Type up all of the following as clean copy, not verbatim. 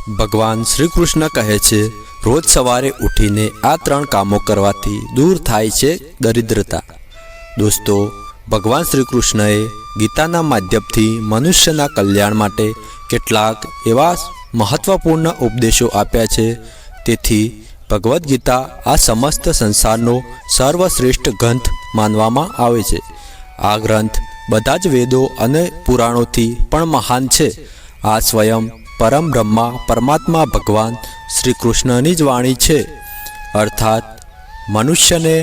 ભગવાન શ્રી કૃષ્ણ કહે છે, રોજ સવારે ઉઠીને આ 3 કામો કરવાથી દૂર થાય છે દરિદ્રતા। દોસ્તો, ભગવાન શ્રી કૃષ્ણએ ગીતાના માધ્યમથી મનુષ્યના કલ્યાણ માટે કેટલાક એવા મહત્વપૂર્ણ ઉપદેશો આપ્યા છે। તેથી ભગવદ્ ગીતા આ સમસ્ત સંસારનો સર્વશ્રેષ્ઠ ગ્રંથ માનવામાં આવે છે। આ ગ્રંથ બધા જ વેદો અને પુરાણોથી પણ મહાન છે। આ સ્વયં પરમ બ્રહ્મા પરમાત્મા ભગવાન શ્રી કૃષ્ણની જ વાણી છે। અર્થાત મનુષ્યને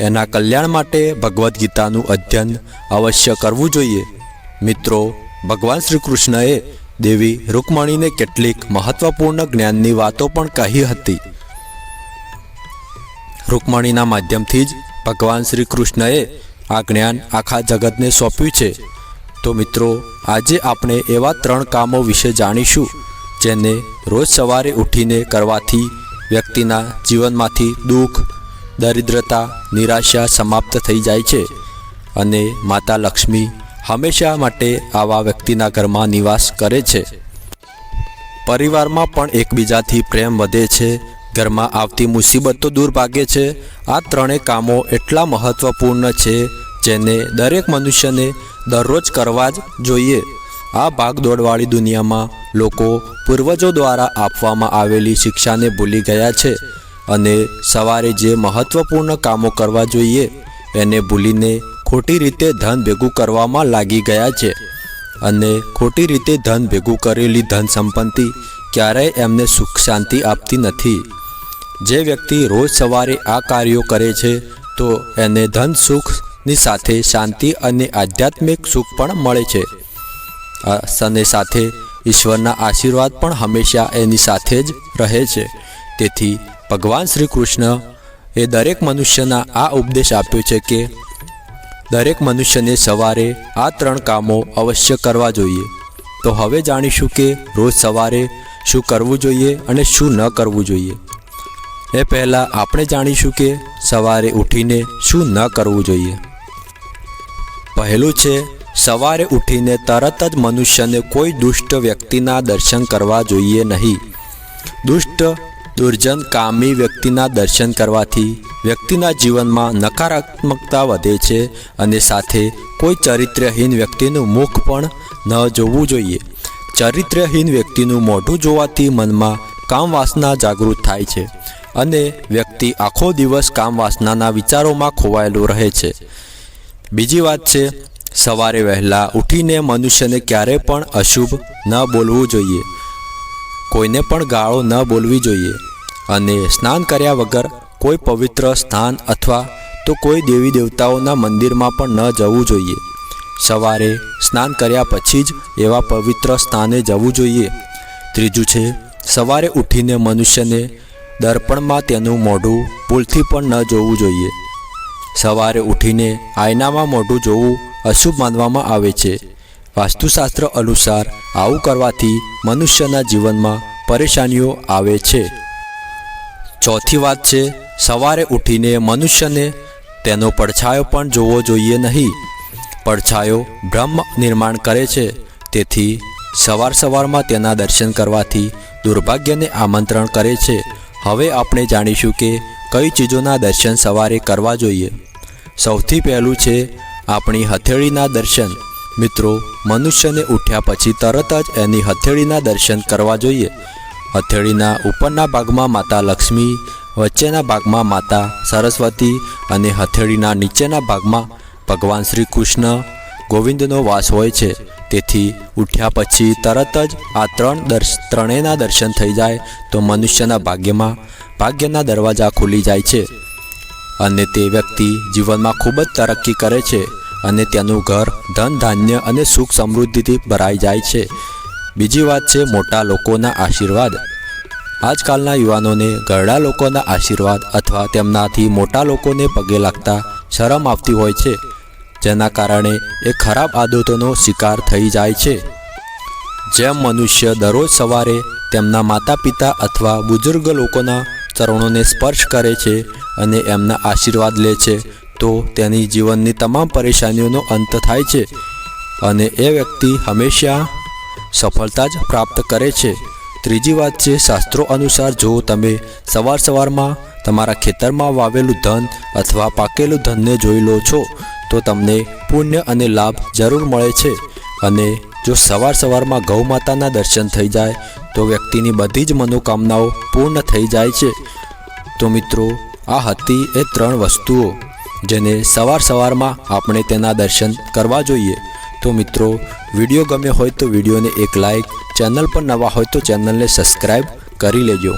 એના કલ્યાણ માટે ભગવદ્ ગીતાનું અધ્યયન અવશ્ય કરવું જોઈએ। મિત્રો, ભગવાન શ્રી કૃષ્ણએ દેવી રૂકમણીને કેટલીક મહત્વપૂર્ણ જ્ઞાનની વાતો પણ કહી હતી। રૂકમણીના માધ્યમથી જ ભગવાન શ્રી કૃષ્ણએ આ જ્ઞાન આખા જગતને સોંપ્યું છે। તો મિત્રો, આજે આપણે એવા 3 કામો વિશે જાણીશું જેને રોજ સવારે ઉઠીને કરવાથી વ્યક્તિના જીવનમાંથી દુઃખ, દરિદ્રતા, નિરાશા સમાપ્ત થઈ જાય છે અને માતા લક્ષ્મી હંમેશા માટે આવા વ્યક્તિના ઘરમાં નિવાસ કરે છે। પરિવારમાં પણ એકબીજાથી પ્રેમ વધે છે, ઘરમાં આવતી મુસીબતો દૂર ભાગે છે। આ 3 કામો એટલા મહત્વપૂર્ણ છે જેને દરેક મનુષ્યને દરરોજ કરવા જ જોઈએ। આ ભાગદોડવાળી દુનિયામાં લોકો પૂર્વજો દ્વારા આપવામાં આવેલી શિક્ષાને ભૂલી ગયા છે અને સવારે જે મહત્વપૂર્ણ કામો કરવા જોઈએ એને ભૂલીને ખોટી રીતે ધન ભેગું કરવામાં લાગી ગયા છે અને ખોટી રીતે ધન ભેગું કરેલી ધન સંપત્તિ ક્યારેય એમને સુખ શાંતિ આપતી નથી। જે વ્યક્તિ રોજ સવારે આ કાર્યો કરે છે તો એને ધન સુખની સાથે શાંતિ અને આધ્યાત્મિક સુખ પણ મળે છે અને સાથે ઈશ્વરના આશીર્વાદ પણ હંમેશા એની સાથે જ રહે છે। તેથી ભગવાન શ્રી કૃષ્ણ એ દરેક મનુષ્યના આ ઉપદેશ આપ્યો છે કે દરેક મનુષ્યને સવારે આ 3 કામો અવશ્ય કરવા જોઈએ। તો હવે જાણીશું કે રોજ સવારે શું કરવું જોઈએ અને શું ન કરવું જોઈએ। એ પહેલાં આપણે જાણીશું કે સવારે ઉઠીને શું ન કરવું જોઈએ। પહેલું છે, સવારે ઉઠીને તરત જ મનુષ્યને કોઈ દુષ્ટ વ્યક્તિના દર્શન કરવા જોઈએ નહીં। દુષ્ટ, દુર્જન, કામી વ્યક્તિના દર્શન કરવાથી વ્યક્તિના જીવનમાં નકારાત્મકતા વધે છે અને સાથે કોઈ ચરિત્રહીન વ્યક્તિનું મુખ પણ ન જોવું જોઈએ। ચરિત્રહીન વ્યક્તિનું મોઢું જોવાથી મનમાં કામવાસના જાગૃત થાય છે અને વ્યક્તિ આખો દિવસ કામવાસનાના વિચારોમાં ખોવાયેલો રહે છે। બીજી વાત છે, સવારે વહેલા ઉઠીને મનુષ્યને ક્યારેય પણ અશુભ ન બોલવું જોઈએ, કોઈને પણ ગાળો ન બોલવી જોઈએ અને સ્નાન કર્યા વગર કોઈ પવિત્ર સ્થાન અથવા તો કોઈ દેવી દેવતાઓના મંદિરમાં પણ ન જવું જોઈએ। સવારે સ્નાન કર્યા પછી જ એવા પવિત્ર સ્થાને જવું જોઈએ। ત્રીજું છે, સવારે ઉઠીને મનુષ્યને દર્પણમાં તેનું મોઢું ભૂલથી પણ ન જોવું જોઈએ। સવારે ઉઠીને આયનામાં મોઢું જોવું અશુભ માનવામાં આવે છે। વાસ્તુશાસ્ત્ર અનુસાર આવું કરવાથી મનુષ્યના જીવનમાં પરેશાનીઓ આવે છે। ચોથી વાત છે, સવારે ઉઠીને મનુષ્યને તેનો પડછાયો પણ જોવો જોઈએ નહીં। પડછાયો બ્રહ્મ નિર્માણ કરે છે, તેથી સવારમાં તેના દર્શન કરવાથી દુર્ભાગ્યને આમંત્રણ કરે છે। હવે આપણે જાણીશું કે કઈ ચીજોના દર્શન સવારે કરવા જોઈએ। સૌથી પહેલું છે આપણી હથેળીના દર્શન। મિત્રો, મનુષ્યને ઉઠ્યા પછી તરત જ એની હથેળીના દર્શન કરવા જોઈએ। હથેળીના ઉપરના ભાગમાં માતા લક્ષ્મી, વચ્ચેના ભાગમાં માતા સરસ્વતી અને હથેળીના નીચેના ભાગમાં ભગવાન શ્રી કૃષ્ણ ગોવિંદનો વાસ હોય છે। તેથી ઉઠ્યા પછી તરત જ આ ત્રણેયના દર્શન થઈ જાય તો મનુષ્યના ભાગ્યના દરવાજા ખુલી જાય છે અને તે વ્યક્તિ જીવનમાં ખૂબ જ તરક્કી કરે છે અને તેનું ઘર ધન, ધાન્ય અને સુખ સમૃદ્ધિથી ભરાઈ જાય છે। બીજી વાત છે મોટા લોકોના આશીર્વાદ। આજકાલના યુવાનોને ઘરડા લોકોના આશીર્વાદ અથવા તેમનાથી મોટા લોકોને પગે લાગતા શરમ આવતી હોય છે, જેના કારણે એ ખરાબ આદતોનો શિકાર થઈ જાય છે। જેમ મનુષ્ય દરરોજ સવારે તેમના માતા પિતા અથવા બુઝુર્ગ લોકોના ચરણોને સ્પર્શ કરે છે અને એમના આશીર્વાદ લે છે તો તેની જીવનની તમામ પરેશાનીઓનો અંત થાય છે અને એ વ્યક્તિ હંમેશા સફળતા જ પ્રાપ્ત કરે છે। ત્રીજી વાત છે, શાસ્ત્રો અનુસાર જો તમે સવારમાં તમારા ખેતરમાં વાવેલું ધન અથવા પાકેલું ધનને જોઈ લો છો તો તમને પુણ્ય અને લાભ જરૂર મળે છે. અને જો સવારમાં ગૌ માતાના દર્શન થઈ જાય તો વ્યક્તિની બધી જ મનોકામનાઓ પૂર્ણ થઈ જાય છે. તો મિત્રો, આ હતી એ 3 વસ્તુઓ જેને સવારમાં આપણે તેના દર્શન કરવા જોઈએ. તો મિત્રો, વિડીયો ગમ્યો હોય તો વિડીયોને એક લાઈક, ચેનલ પર નવા હોય તો ચેનલને સબસ્ક્રાઈબ કરી લેજો.